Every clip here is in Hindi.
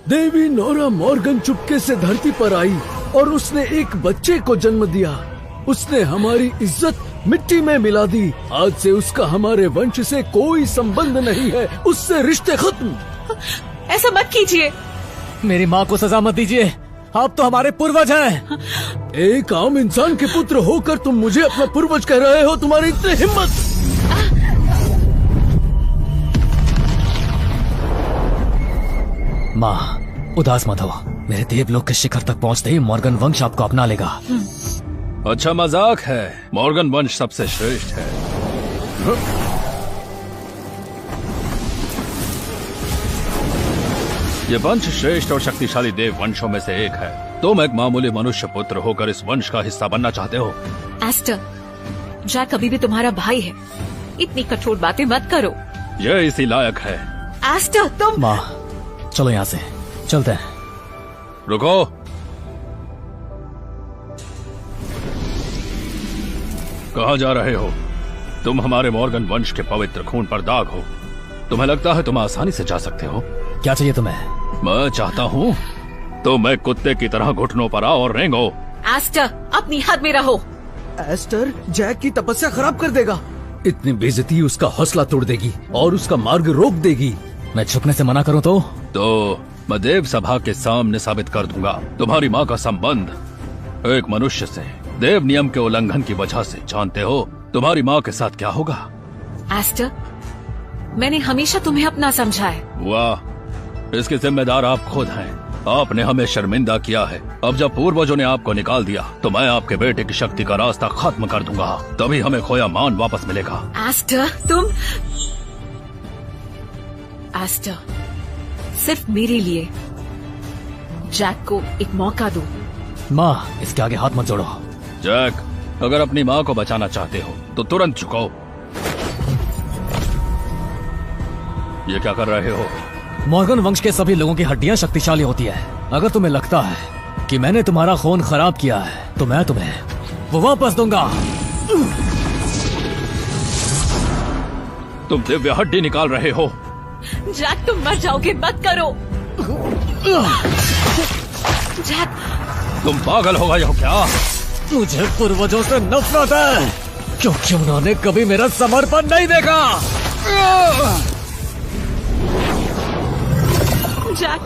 देवी नोरा मॉर्गन चुपके से धरती पर आई और उसने एक बच्चे को जन्म दिया। उसने हमारी इज्जत मिट्टी में मिला दी। आज से उसका हमारे वंश से कोई संबंध नहीं है। उससे रिश्ते खत्म। ऐसा मत कीजिए। मेरी माँ को सजा मत दीजिए। आप तो हमारे पूर्वज हैं। एक आम इंसान के पुत्र होकर तुम मुझे अपना पूर्वज कह रहे हो? तुम्हारी इतनी हिम्मत! माँ, उदास मत हो। मेरे देवलोक के शिखर तक पहुँचते ही मॉर्गन वंश आपको अपना लेगा। अच्छा मजाक है। मॉर्गन वंश सबसे श्रेष्ठ है। ये वंश श्रेष्ठ और शक्तिशाली देव वंशों में से एक है। तुम एक मामूली मनुष्य पुत्र होकर इस वंश का हिस्सा बनना चाहते हो? एस्टर, जैक अभी भी तुम्हारा भाई है। इतनी कठोर बातें मत करो। ये इसी लायक है। एस्टर, तुम... माँ, चलो यहाँ से चलते हैं। रुको। कहाँ जा रहे हो? तुम हमारे मॉर्गन वंश के पवित्र खून पर दाग हो। तुम्हें लगता है तुम आसानी से जा सकते हो? क्या चाहिए तुम्हें? मैं चाहता हूँ तो मैं कुत्ते की तरह घुटनों पर आओ और रेंगो। एस्टर, अपनी हद में रहो। एस्टर जैक की तपस्या खराब कर देगा। इतनी बेइज्जती उसका हौसला तोड़ देगी और उसका मार्ग रोक देगी। मैं छुपने से मना करूँ तो मैं देव सभा के सामने साबित कर दूंगा तुम्हारी माँ का संबंध एक मनुष्य से देव नियम के उल्लंघन की वजह से। जानते हो तुम्हारी माँ के साथ क्या होगा? एस्टर, मैंने हमेशा तुम्हें अपना समझा है। वाह, इसके जिम्मेदार आप खुद हैं। आपने हमें शर्मिंदा किया है। अब जब पूर्वजों ने आपको निकाल दिया तो मैं आपके बेटे की शक्ति का रास्ता खत्म कर दूंगा। तभी हमें खोया मान वापस मिलेगा। एस्टर, तुम... एस्टर, सिर्फ मेरे लिए जैक को एक मौका दो। माँ, इसके आगे हाथ मत जोड़ो। जैक, अगर अपनी माँ को बचाना चाहते हो तो तुरंत झुको। ये क्या कर रहे हो? मॉर्गन वंश के सभी लोगों की हड्डियां शक्तिशाली होती है। अगर तुम्हें लगता है कि मैंने तुम्हारा खून खराब किया है तो मैं तुम्हें वो वापस दूंगा। तुम दिव्य हड्डी निकाल रहे हो। जैक, तुम मर जाओगे, मत करो। जैक, तुम पागल हो गए हो क्या? मुझे पूर्वजों से नफरत है क्योंकि उन्होंने कभी मेरा समर्पण नहीं देखा। जैक,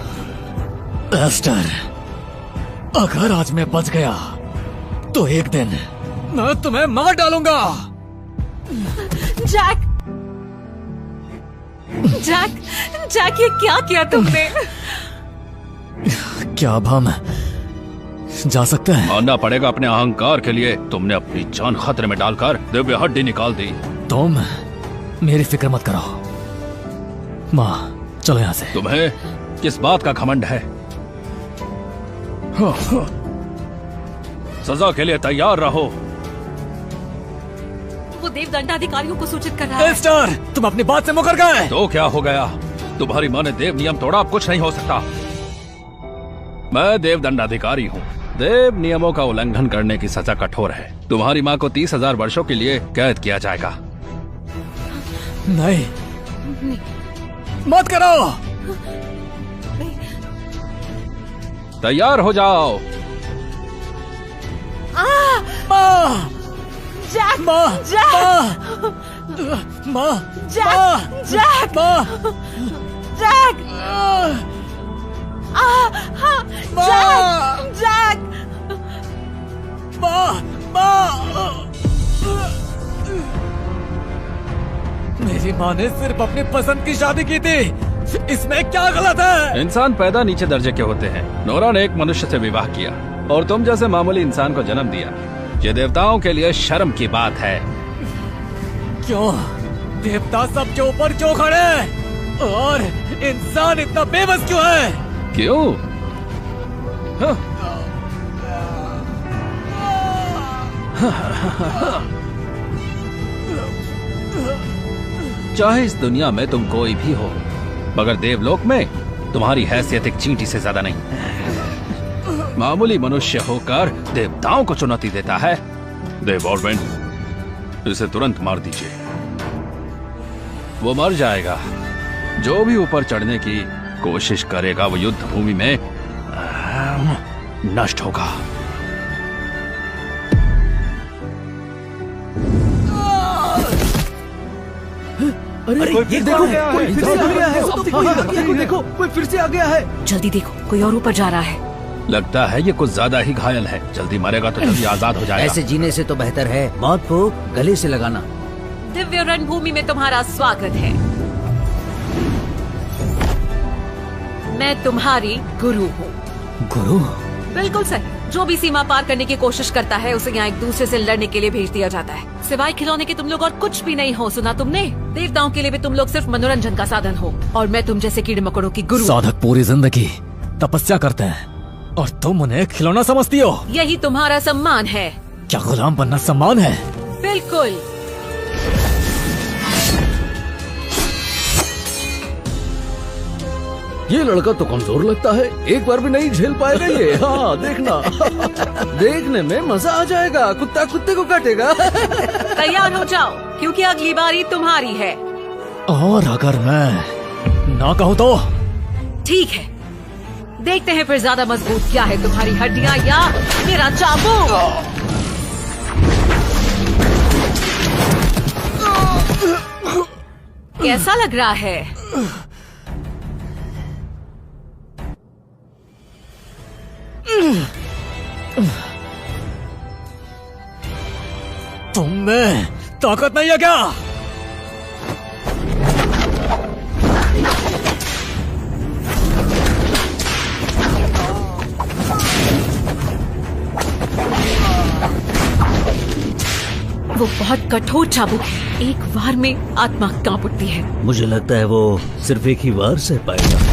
एस्टर, अगर आज मैं बच गया तो एक दिन मैं तुम्हें मार डालूंगा। जैक, जैक, जैक, ये क्या किया तुमने? क्या अब हम जा सकते हैं? मानना पड़ेगा अपने अहंकार के लिए तुमने अपनी जान खतरे में डालकर दिव्य हड्डी निकाल दी। तुम मेरी फिक्र मत करो। माँ, चलो यहाँ से। तुम्हें किस बात का घमंड है? सजा के लिए तैयार रहो। वो देव दंडाधिकारियों को सूचित कर रहा है। एस्टर, तुम अपनी बात से मुकर गए। तो क्या हो गया? तुम्हारी माँ ने देव नियम तोड़ा, अब कुछ नहीं हो सकता। मैं देव दंडाधिकारी हूँ। देव नियमों का उल्लंघन करने की सजा कठोर है। तुम्हारी माँ को 30,000 वर्षों के लिए कैद किया जाएगा। नहीं, मत करो। तैयार हो जाओ। माँ, जैक, माँ, जैक, माँ, जैक, जैक, माँ, जैक, जैक, जैक, माँ, मेरी माँ ने सिर्फ अपनी पसंद की शादी की थी। इसमें क्या गलत है? इंसान पैदा नीचे दर्जे के होते हैं। नोरा ने एक मनुष्य से विवाह किया और तुम जैसे मामूली इंसान को जन्म दिया। ये देवताओं के लिए शर्म की बात है। क्यों? देवता सबके ऊपर क्यों खड़े और इंसान इतना बेबस क्यों है? क्यों? चाहे इस दुनिया में तुम कोई भी हो, मगर देवलोक में तुम्हारी हैसियत एक चींटी से ज्यादा नहीं। मामूली मनुष्य होकर देवताओं को चुनौती देता है। देव ऑर्वेन, इसे तुरंत मार दीजिए। वो मर जाएगा। जो भी ऊपर चढ़ने की कोशिश करेगा वो युद्ध भूमि में नष्ट होगा। अरे ये देखो, कोई फिर से आ गया है। देखो, कोई फिर से आ गया है। जल्दी देखो, कोई और ऊपर जा रहा है। लगता है ये कुछ ज्यादा ही घायल है। जल्दी मरेगा तो जल्दी आजाद हो जाएगा। ऐसे जीने से तो बेहतर है मौत को गले से लगाना। दिव्य रणभूमि में तुम्हारा स्वागत है। मैं तुम्हारी गुरु हूँ। गुरु? बिल्कुल सही। जो भी सीमा पार करने की कोशिश करता है उसे यहाँ एक दूसरे से लड़ने के लिए भेज दिया जाता है। सिवाय खिलौने के तुम लोग और कुछ भी नहीं हो, सुना तुमने? देवताओं के लिए भी तुम लोग सिर्फ मनोरंजन का साधन हो, और मैं तुम जैसे कीड़े मकोड़ों की गुरु। साधक पूरी जिंदगी तपस्या करते हैं और तुम उन्हें खिलौना समझती हो। यही तुम्हारा सम्मान है। क्या गुलाम बनना सम्मान है? बिल्कुल। ये लड़का तो कमजोर लगता है, एक बार भी नहीं झेल पाएगा ये। हाँ देखना, देखने में मजा आ जाएगा। कुत्ता कुत्ते को काटेगा। तैयार हो जाओ, क्योंकि अगली बारी तुम्हारी है। और अगर मैं ना कहूँ तो? ठीक है, देखते हैं फिर ज्यादा मजबूत क्या है, तुम्हारी हड्डियाँ या मेरा चाबुक। कैसा लग रहा है? तुम में ताकत नहीं है क्या? वो बहुत कठोर चाबुक है, एक वार में आत्मा कांप उठती है। मुझे लगता है वो सिर्फ एक ही वार सह पाएगा।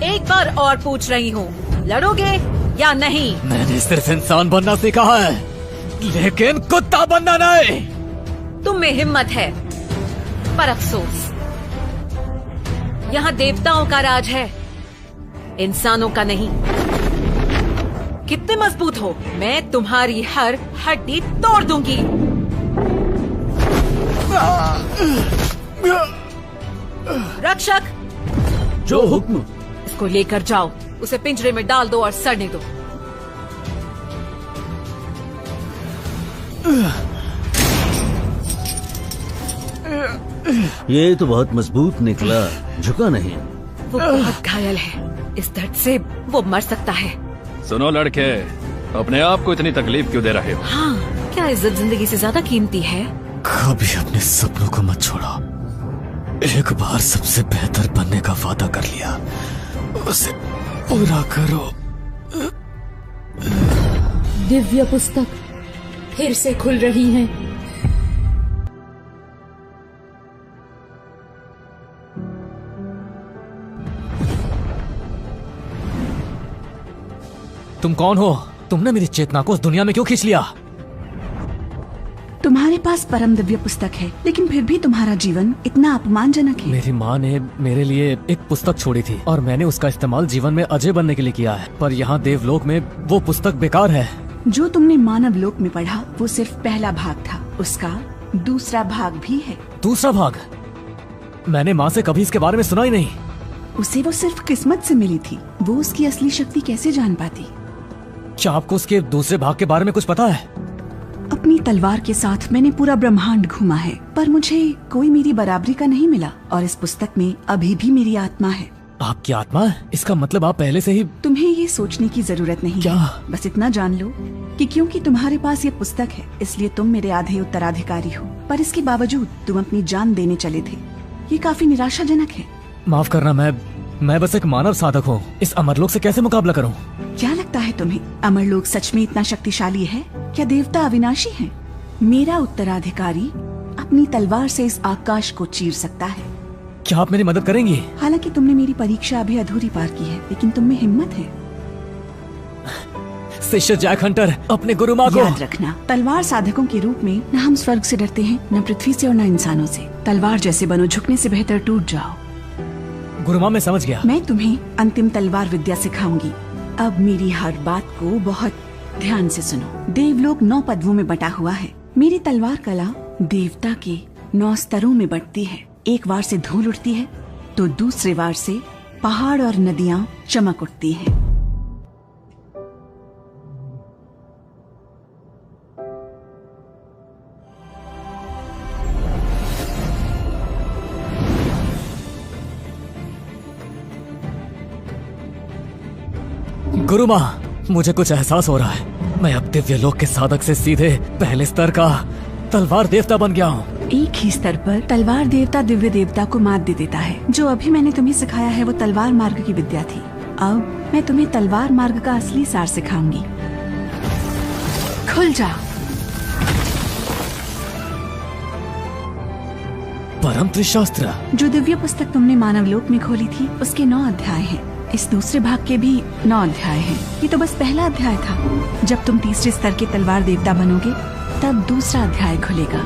एक बार और पूछ रही हूँ, लड़ोगे या नहीं? मैंने सिर्फ इंसान बनना सीखा है, लेकिन कुत्ता बनना नहीं। तुम में हिम्मत है, पर अफसोस यहाँ देवताओं का राज है, इंसानों का नहीं। कितने मजबूत हो, मैं तुम्हारी हर हड्डी तोड़ दूंगी। रक्षक, जो हुक्म। उसको लेकर जाओ, उसे पिंजरे में डाल दो और सड़ने दो। ये तो बहुत मजबूत निकला, झुका नहीं। वो बहुत घायल है, इस दर्द से वो मर सकता है। सुनो लड़के, अपने आप को इतनी तकलीफ क्यों दे रहे हो? हाँ, क्या इज्जत जिंदगी से ज्यादा कीमती है? कभी अपने सपनों को मत छोड़ो। एक बार सबसे बेहतर बनने का वादा कर लिया, उसे पूरा करो। दिव्य पुस्तक फिर से खुल रही हैं। तुम कौन हो? तुमने मेरी चेतना को उस दुनिया में क्यों खींच लिया? तुम्हारे पास परम दिव्य पुस्तक है, लेकिन फिर भी तुम्हारा जीवन इतना अपमानजनक है। मेरी माँ ने मेरे लिए एक पुस्तक छोड़ी थी और मैंने उसका इस्तेमाल जीवन में अजय बनने के लिए किया है, पर यहाँ देवलोक में वो पुस्तक बेकार है। जो तुमने मानव लोक में पढ़ा वो सिर्फ पहला भाग था, उसका दूसरा भाग भी है। दूसरा भाग? मैंने माँ से कभी इसके बारे में सुना ही नहीं। उसे वो सिर्फ किस्मत से मिली थी, वो उसकी असली शक्ति कैसे जान पाती? क्या आपको उसके दूसरे भाग के बारे में कुछ पता है? अपनी तलवार के साथ मैंने पूरा ब्रह्मांड घूमा है, पर मुझे कोई मेरी बराबरी का नहीं मिला, और इस पुस्तक में अभी भी मेरी आत्मा है। आपकी आत्मा है? इसका मतलब आप पहले से ही... तुम्हें ये सोचने की जरूरत नहीं क्या? बस इतना जान लो कि क्योंकि तुम्हारे पास ये पुस्तक है, इसलिए तुम मेरे आधे उत्तराधिकारी हो, पर इसके बावजूद तुम अपनी जान देने चले थे। ये काफी निराशाजनक है। माफ करना, मैं बस एक मानव साधक हूँ। इस अमरलोक से कैसे मुकाबला करूँ? क्या लगता है तुम्हें अमरलोक सच में इतना शक्तिशाली है? क्या देवता अविनाशी हैं? मेरा उत्तराधिकारी अपनी तलवार से इस आकाश को चीर सकता है। क्या आप मेरी मदद करेंगी? हालांकि तुमने मेरी परीक्षा अभी अधूरी पार की है, लेकिन तुम में हिम्मत है। शिष्य जैक हंटर, अपने गुरु माँ को याद रखना, तलवार साधकों के रूप में न हम स्वर्ग से डरते हैं, न पृथ्वी से और न इंसानों से। तलवार जैसे बनो, झुकने से बेहतर टूट जाओ। गुरु माँ, मैं समझ गया। मैं तुम्हें अंतिम तलवार विद्या सिखाऊंगी। अब मेरी हर बात को बहुत ध्यान से सुनो। देवलोक 9 पदवों में बटा हुआ है। मेरी तलवार कला देवता के 9 स्तरों में बटती है। एक वार से धूल उठती है तो दूसरे वार से पहाड़ और नदियां चमक उठती हैं। गुरु माँ, मुझे कुछ एहसास हो रहा है। मैं अब दिव्य लोक के साधक से सीधे पहले स्तर का तलवार देवता बन गया हूँ। एक ही स्तर पर तलवार देवता दिव्य देवता को मात दे देता है। जो अभी मैंने तुम्हें सिखाया है वो तलवार मार्ग की विद्या थी। अब मैं तुम्हें तलवार मार्ग का असली सार सिखाऊंगी। खुल जाओ। परम त्रिशास्त्र, जो दिव्य पुस्तक तुमने मानव लोक में खोली थी उसके 9 अध्याय हैं। इस दूसरे भाग के भी 9 अध्याय हैं। ये तो बस पहला अध्याय था। जब तुम तीसरे स्तर के तलवार देवता बनोगे तब दूसरा अध्याय खुलेगा।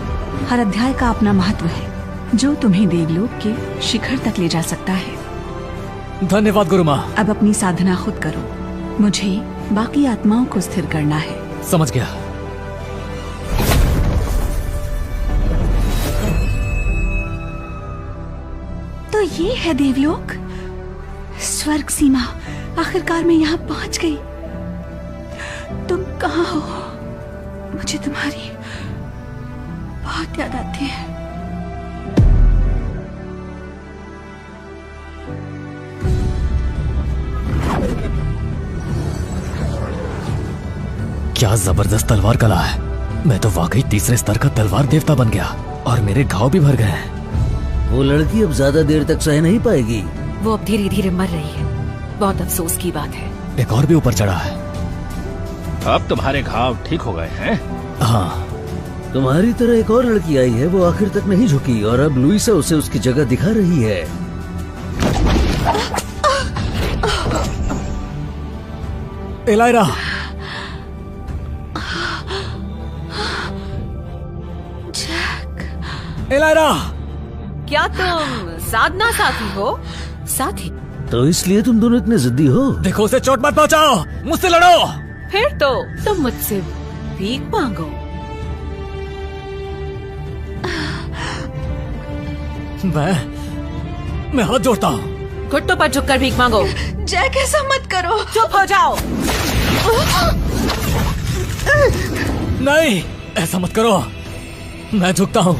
हर अध्याय का अपना महत्व है जो तुम्हें देवलोक के शिखर तक ले जा सकता है। धन्यवाद गुरु माँ। अब अपनी साधना खुद करो। मुझे बाकी आत्माओं को स्थिर करना है। समझ गया। तो ये है देवलोक, स्वर्ग सीमा। आखिरकार मैं यहाँ पहुँच गई। तुम कहाँ हो? मुझे तुम्हारी बहुत याद आती है। क्या जबरदस्त तलवार कला है। मैं तो वाकई तीसरे स्तर का तलवार देवता बन गया और मेरे घाव भी भर गए हैं। वो लड़की अब ज्यादा देर तक सह नहीं पाएगी। वो अब धीरे धीरे मर रही है। बहुत अफसोस की बात है। एक और भी ऊपर चढ़ा है। अब तुम्हारे घाव ठीक हो गए हैं? हाँ। तुम्हारी तरह एक और लड़की आई है, वो आखिर तक नहीं झुकी और अब लुइसा उसे उसकी जगह दिखा रही है। एलायरा, एलायरा, क्या तुम साधना साथी हो? साथी? तो इसलिए तुम दोनों इतने जिद्दी हो? देखो उसे चोट मत पहुंचाओ, मुझसे लड़ो। फिर तो तुम मुझसे भीख मांगो। मैं हाथ जोड़ता हूँ। घुटनों पर झुककर भीख मांगो। जैक, ऐसा मत करो। चुप हो जाओ। नहीं, ऐसा मत करो। मैं झुकता हूँ।